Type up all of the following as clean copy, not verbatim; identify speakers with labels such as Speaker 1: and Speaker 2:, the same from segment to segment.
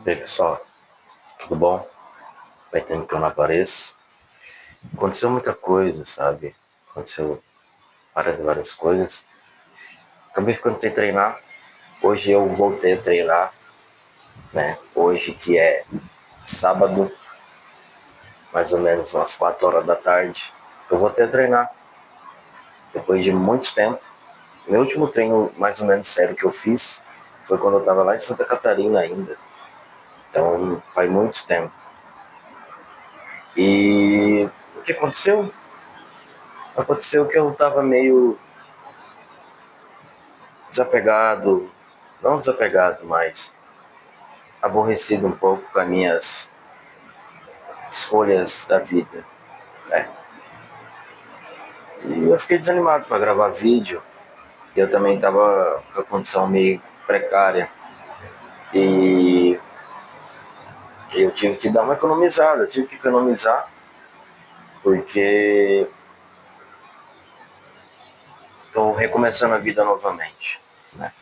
Speaker 1: E aí, pessoal, tudo bom? Vai tempo que eu não apareço. Aconteceu muita coisa, sabe? Aconteceu várias coisas. Acabei ficando sem treinar. Hoje eu voltei a treinar, né? Hoje que é sábado, mais ou menos umas 4 horas da tarde, eu voltei a treinar. Depois de muito tempo. Meu último treino mais ou menos sério que eu fiz foi quando eu tava lá em Santa Catarina ainda. Então faz muito tempo. E o que aconteceu? Aconteceu que eu tava meio desapegado, não desapegado, mas aborrecido um pouco com as minhas escolhas da vida, né? E eu fiquei desanimado para gravar vídeo. Eu também tava com a condição meio precária e eu tive que dar uma economizada, eu tive que economizar porque estou recomeçando a vida novamente, né?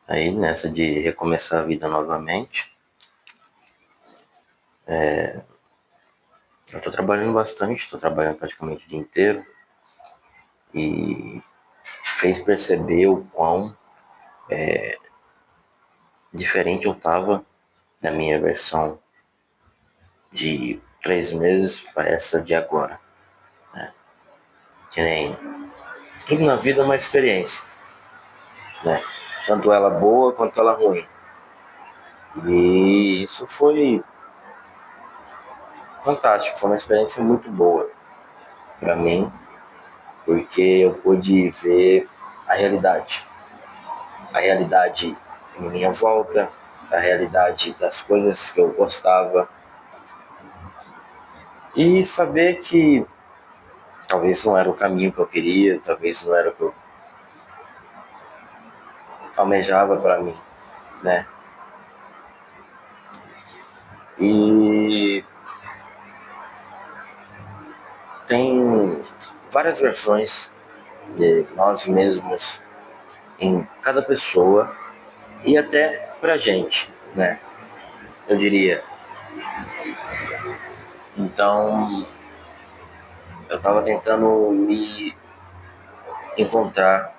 Speaker 1: Aí nessa de recomeçar a vida novamente, eu tô trabalhando bastante, tô trabalhando praticamente o dia inteiro e fez perceber o quão diferente eu tava da minha versão de 3 meses para essa de agora, né? Que nem tudo na vida é uma experiência, né? Tanto ela boa quanto ela ruim. E isso foi fantástico, foi uma experiência muito boa para mim, porque eu pude ver a realidade em minha volta, a realidade das coisas que eu gostava e saber que talvez não era o caminho que eu queria, talvez não era o que eu almejava para mim, né? E tem várias versões de nós mesmos em cada pessoa e até pra gente, né? Eu diria. Então, eu tava tentando me encontrar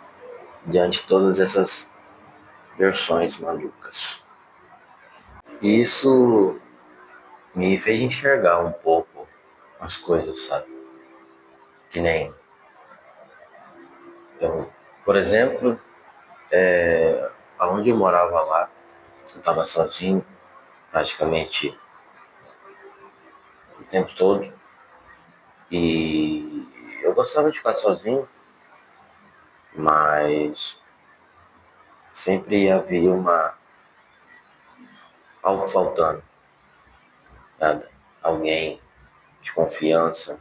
Speaker 1: diante de todas essas versões malucas. E isso me fez enxergar um pouco as coisas, sabe? Que nem eu, por exemplo, aonde eu morava lá, eu tava sozinho praticamente o tempo todo. E eu gostava de ficar sozinho, mas sempre havia algo faltando, sabe? Alguém de confiança,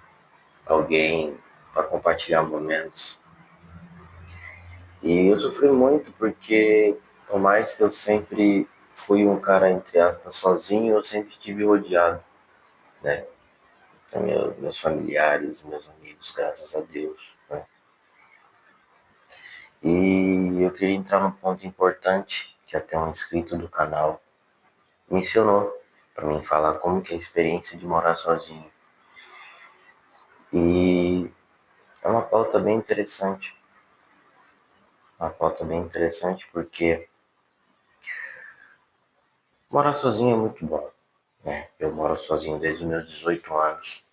Speaker 1: alguém para compartilhar momentos. E eu sofri muito porque, por mais que eu sempre fui um cara, entre aspas, sozinho, eu sempre estive rodeado né? Meus familiares, meus amigos, graças a Deus, né? E eu queria entrar num ponto importante, que até um inscrito do canal mencionou, para mim falar como que é a experiência de morar sozinho. E é uma pauta bem interessante porque morar sozinho é muito bom, né? Eu moro sozinho desde os meus 18 anos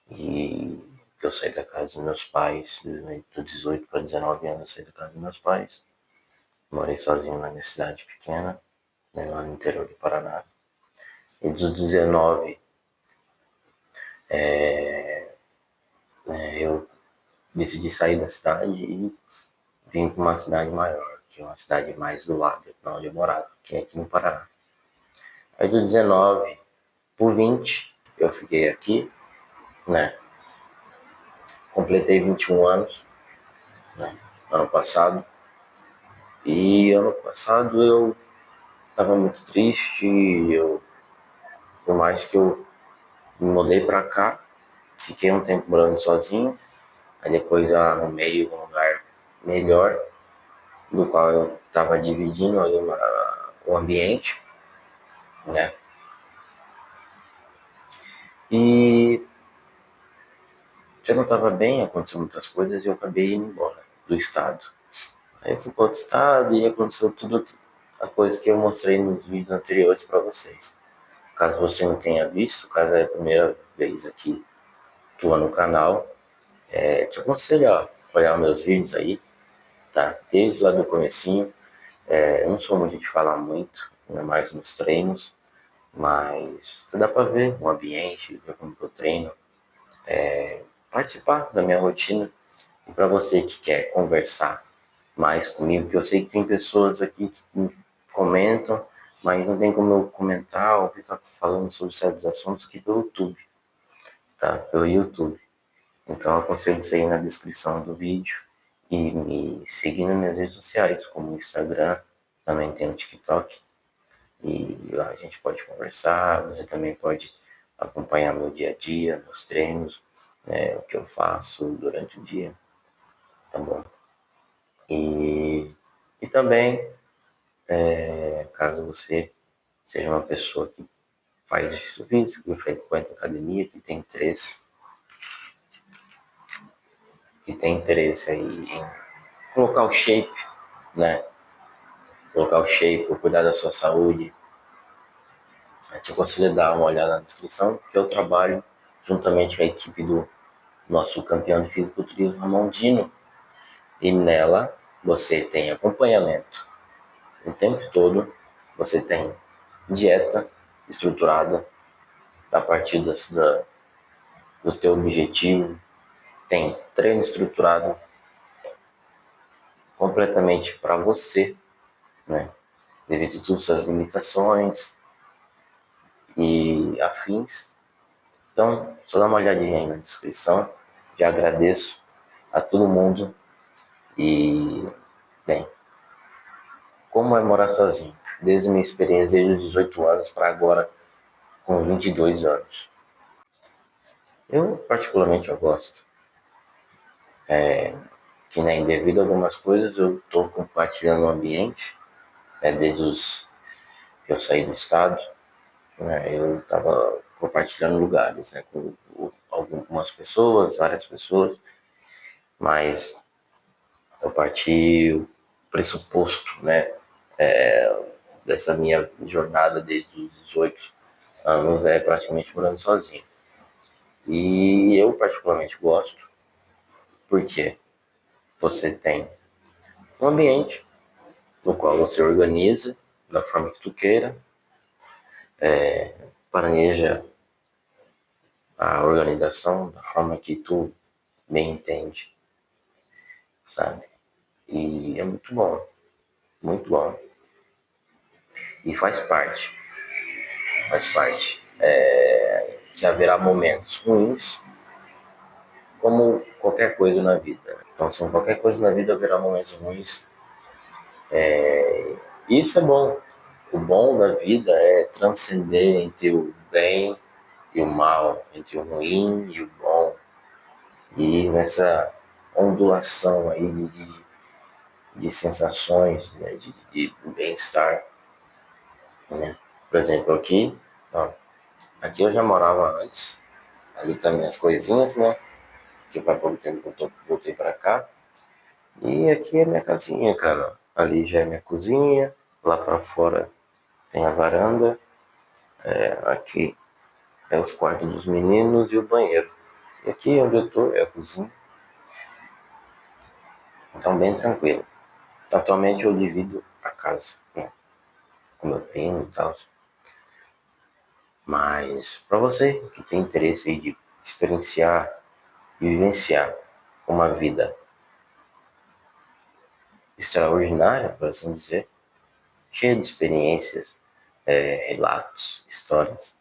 Speaker 1: e eu saí da casa dos meus pais, dos 18 para 19 anos eu saí da casa dos meus pais, morei sozinho na minha cidade pequena, né, lá no interior do Paraná. E dos 19, eu decidi sair da cidade e vim para uma cidade maior, que é uma cidade mais do lado de onde eu morava, que é aqui no Paraná. Aí dos 19 por 20, eu fiquei aqui, né? Completei 21 anos, né? Ano passado. E ano passado eu tava muito triste, por mais que eu me mudei pra cá, fiquei um tempo morando sozinho, aí depois arrumei um lugar melhor, do qual eu tava dividindo ali o ambiente, né? E já não estava bem, aconteceu muitas coisas e eu acabei indo embora do estado. Aí eu fui para outro estado e aconteceu tudo a coisa que eu mostrei nos vídeos anteriores para vocês. Caso você não tenha visto, caso é a primeira vez aqui tua no canal, te aconselho a olhar meus vídeos aí, tá? Desde lá do comecinho. Eu não sou muito de falar muito, ainda mais nos treinos, mas dá para ver o ambiente, ver como que eu treino, participar da minha rotina. E para você que quer conversar mais comigo, que eu sei que tem pessoas aqui que comentam, mas não tem como eu comentar ou ficar falando sobre certos assuntos aqui pelo YouTube, tá? Pelo YouTube. Então eu aconselho você ir na descrição do vídeo e me seguir nas minhas redes sociais, como o Instagram, também tem o TikTok, e lá a gente pode conversar, você também pode acompanhar meu dia a dia, meus treinos, né, o que eu faço durante o dia, tá bom? E também, caso você seja uma pessoa que faz exercício físico, que frequenta academia, que tem interesse aí em colocar o shape, né? Colocar o shape, cuidar da sua saúde, eu te aconselho a dar uma olhada na descrição, que eu trabalho juntamente com a equipe do nosso campeão de fisiculturismo, Ramon Dino, e nela você tem acompanhamento o tempo todo, você tem dieta estruturada a partir do teu objetivo, tem treino estruturado completamente para você, né? Devido a todas as limitações e afins. Então, só dá uma olhadinha aí na descrição. Já agradeço a todo mundo e, bem, como é morar sozinho? Desde a minha experiência, desde os 18 anos para agora, com 22 anos. Eu, particularmente, eu gosto. Que nem devido a algumas coisas, eu estou compartilhando o ambiente, né, desde que eu saí do estado, né, eu estava compartilhando lugares, né, com algumas pessoas, várias pessoas, mas eu parti o pressuposto, né, dessa minha jornada desde os 18 anos é praticamente morando sozinho. E eu particularmente gosto, porque você tem um ambiente no qual você organiza da forma que tu queira, planeja a organização da forma que tu bem entende, sabe? E é muito bom, muito bom. E faz parte. Que haverá momentos ruins, como qualquer coisa na vida. Então, se qualquer coisa na vida haverá momentos ruins. Isso é bom. O bom da vida é transcender entre o bem e o mal, entre o ruim e o bom, e nessa ondulação aí de sensações, né, de bem-estar, né? Por exemplo, aqui, ó, aqui eu já morava antes, ali tá minhas coisinhas, né? Que faz pouco tempo que eu voltei pra cá. E aqui é minha casinha, cara. Ali já é minha cozinha, lá pra fora tem a varanda, aqui é os quartos dos meninos e o banheiro. E aqui onde eu tô é a cozinha, então bem tranquilo. Atualmente eu divido a casa, né, com meu primo e tal. Mas para você que tem interesse aí de experienciar e vivenciar uma vida extraordinária, por assim dizer, cheia de experiências, relatos, histórias,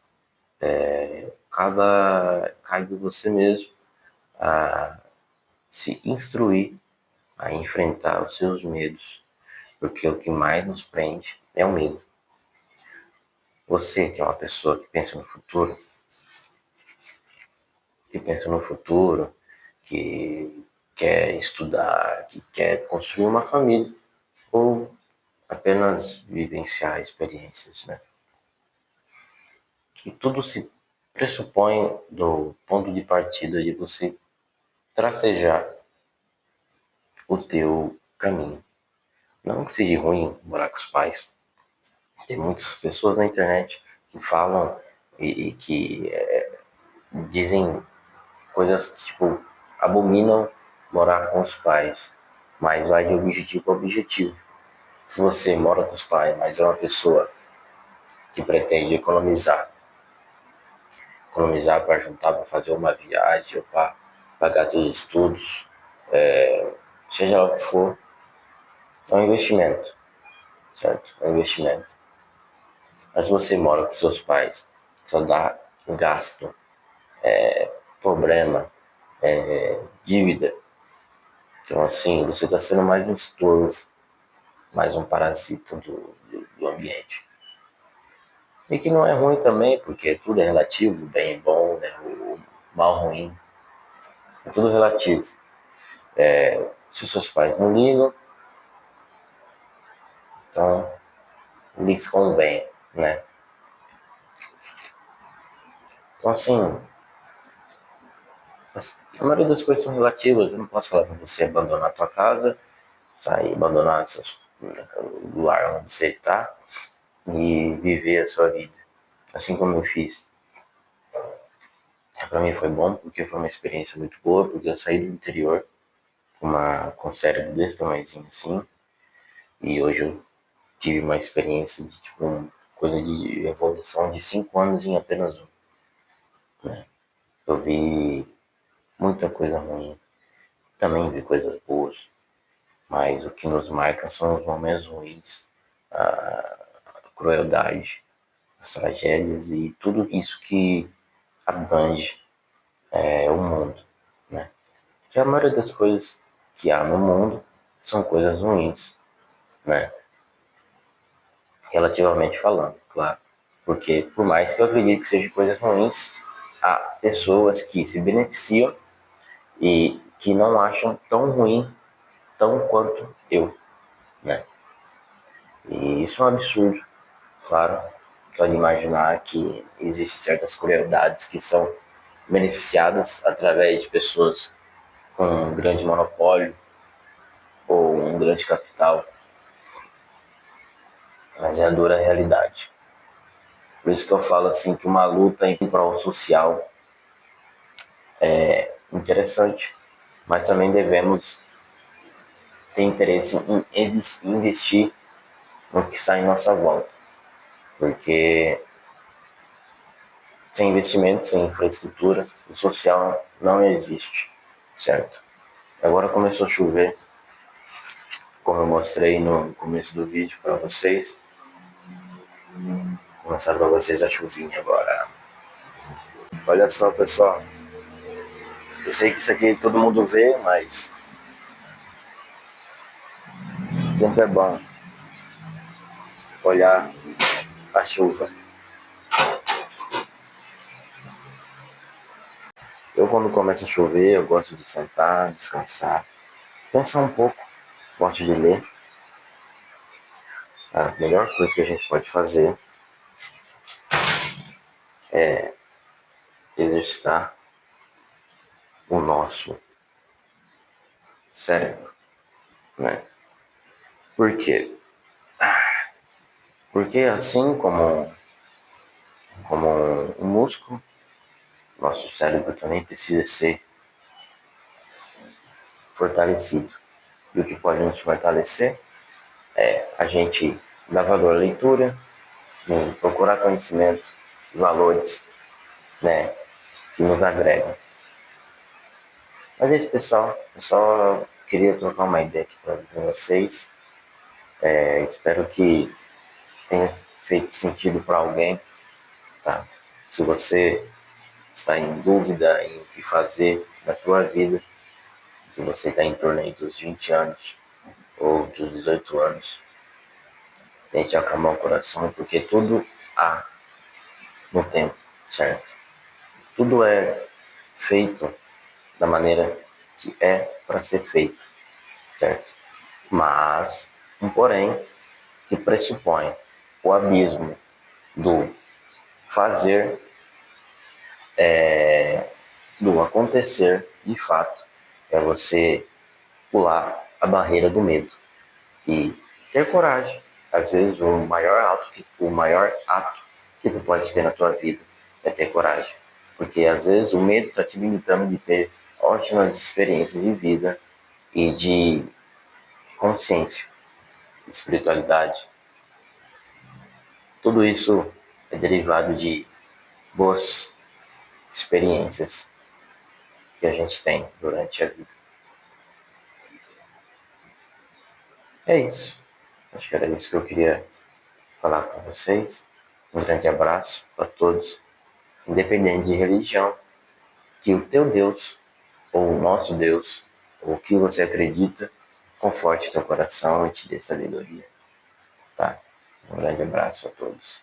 Speaker 1: cabe você mesmo a se instruir, a enfrentar os seus medos, porque o que mais nos prende é o medo. Você que é uma pessoa que pensa no futuro, que quer estudar, que quer construir uma família, ou apenas vivenciar experiências, né? E tudo se pressupõe do ponto de partida de você tracejar o teu caminho. Não que seja ruim morar com os pais. Tem muitas pessoas na internet que falam e que dizem coisas que, tipo, abominam morar com os pais, mas vai de objetivo a objetivo. Se você mora com os pais, mas é uma pessoa que pretende economizar para juntar para fazer uma viagem ou para pagar seus estudos, seja lá o que for, é um investimento, certo? É um investimento. Mas se você mora com seus pais, só dá gasto, problema, dívida. Então, assim, você está sendo mais um estorvo, mais um parasita do ambiente. E que não é ruim também, porque tudo é relativo, bem e bom, né? O mal ruim, é tudo relativo. Se os seus pais não ligam, então lhes convém, né? Então, assim, a maioria das coisas são relativas. Eu não posso falar para você abandonar a tua casa, sair, abandonar o lugar onde você está e viver a sua vida, assim como eu fiz. Para mim foi bom, porque foi uma experiência muito boa, porque eu saí do interior com um cérebro desse tamanhozinho assim, e hoje eu tive uma experiência de tipo coisa de evolução de 5 anos em apenas um, né? Eu vi muita coisa ruim, também vi coisas boas, mas o que nos marca são os momentos ruins, a crueldade, as tragédias e tudo isso que abrange o mundo, né? Que a maioria das coisas que há no mundo são coisas ruins, né? Relativamente falando, claro. Porque por mais que eu acredite que sejam coisas ruins, há pessoas que se beneficiam e que não acham tão ruim tão quanto eu, né? E isso é um absurdo, claro. Pode imaginar que existem certas crueldades que são beneficiadas através de pessoas com um grande monopólio ou um grande capital, mas é a dura realidade. Por isso que eu falo assim que uma luta em prol social é interessante, mas também devemos ter interesse em investir no que está em nossa volta, porque sem investimento, sem infraestrutura, o social não existe, certo? Agora começou a chover, como eu mostrei no começo do vídeo para vocês. Vou mostrar para vocês a chuvinha agora. Olha só, pessoal. Eu sei que isso aqui todo mundo vê, mas sempre é bom olhar a chuva. quando começa a chover, eu gosto de sentar, descansar, pensar um pouco, gosto de ler. A melhor coisa que a gente pode fazer é exercitar o nosso cérebro, né? Por quê? Porque assim como um músculo, nosso cérebro também precisa ser fortalecido. E o que pode nos fortalecer é a gente dar valor à leitura, procurar conhecimento, valores, né, que nos agregam. Mas é isso, pessoal. Eu só queria trocar uma ideia aqui com vocês. Espero que tenha feito sentido para alguém, tá? Se você está em dúvida em o que fazer na tua vida, se você está em torno aí dos 20 anos ou dos 18 anos, tente acalmar o coração, porque tudo há no tempo, certo? Tudo é feito da maneira que é para ser feito, certo? Mas um porém que pressupõe o abismo do fazer, do acontecer de fato, é você pular a barreira do medo e ter coragem. Às vezes o maior ato que tu pode ter na tua vida é ter coragem, porque às vezes o medo está te limitando de ter ótimas experiências de vida e de consciência, de espiritualidade. Tudo isso é derivado de boas experiências que a gente tem durante a vida. É isso. Acho que era isso que eu queria falar com vocês. Um grande abraço para todos, independente de religião, que o teu Deus, ou o nosso Deus, ou o que você acredita, conforte teu coração e te dê sabedoria. Tá? Um grande abraço a todos.